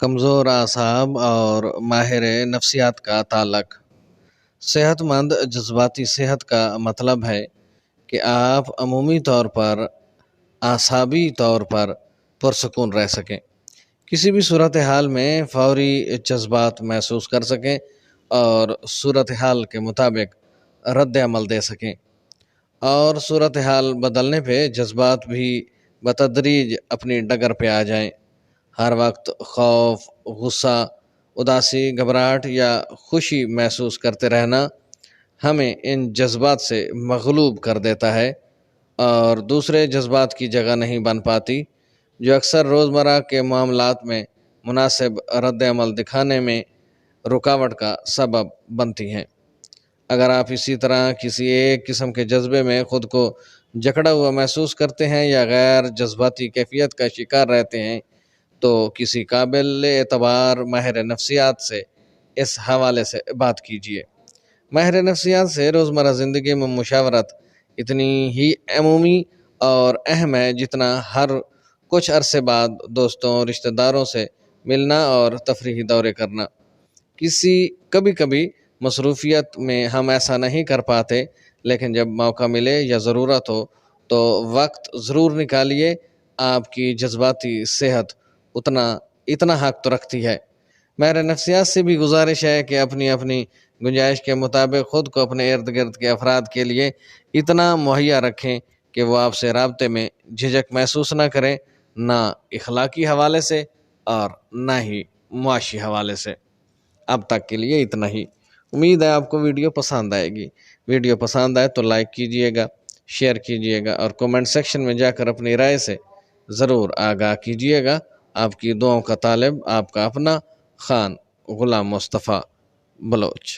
کمزور اعصاب اور ماہر نفسیات کا تعلق۔ صحت مند جذباتی صحت کا مطلب ہے کہ آپ عمومی طور پر اعصابی طور پر پرسکون رہ سکیں، کسی بھی صورتحال میں فوری جذبات محسوس کر سکیں اور صورتحال کے مطابق رد عمل دے سکیں، اور صورتحال بدلنے پہ جذبات بھی بتدریج اپنی ڈگر پہ آ جائیں۔ ہر وقت خوف، غصہ، اداسی، گھبراہٹ یا خوشی محسوس کرتے رہنا ہمیں ان جذبات سے مغلوب کر دیتا ہے اور دوسرے جذبات کی جگہ نہیں بن پاتی، جو اکثر روزمرہ کے معاملات میں مناسب رد عمل دکھانے میں رکاوٹ کا سبب بنتی ہیں۔ اگر آپ اسی طرح کسی ایک قسم کے جذبے میں خود کو جکڑا ہوا محسوس کرتے ہیں یا غیر جذباتی کیفیت کا شکار رہتے ہیں تو کسی قابل اعتبار ماہر نفسیات سے اس حوالے سے بات کیجیے۔ ماہر نفسیات سے روزمرہ زندگی میں مشاورت اتنی ہی عمومی اور اہم ہے جتنا ہر کچھ عرصے بعد دوستوں اور رشتہ داروں سے ملنا اور تفریحی دورے کرنا۔ کبھی کبھی مصروفیت میں ہم ایسا نہیں کر پاتے، لیکن جب موقع ملے یا ضرورت ہو تو وقت ضرور نکالیے۔ آپ کی جذباتی صحت اتنا حق تو رکھتی ہے۔ ماہر نفسیات سے بھی گزارش ہے کہ اپنی گنجائش کے مطابق خود کو اپنے ارد گرد کے افراد کے لیے اتنا مہیا رکھیں کہ وہ آپ سے رابطے میں جھجک محسوس نہ کریں، نہ اخلاقی حوالے سے اور نہ ہی معاشی حوالے سے۔ اب تک کے لیے اتنا ہی۔ امید ہے آپ کو ویڈیو پسند آئے گی۔ ویڈیو پسند آئے تو لائک کیجئے گا، شیئر کیجئے گا اور کومنٹ سیکشن میں جا کر اپنی رائے سے ضرور آگاہ کیجئے گا۔ آپ کی دعاؤں کا طالب آپ کا اپنا خان غلام مصطفیٰ بلوچ۔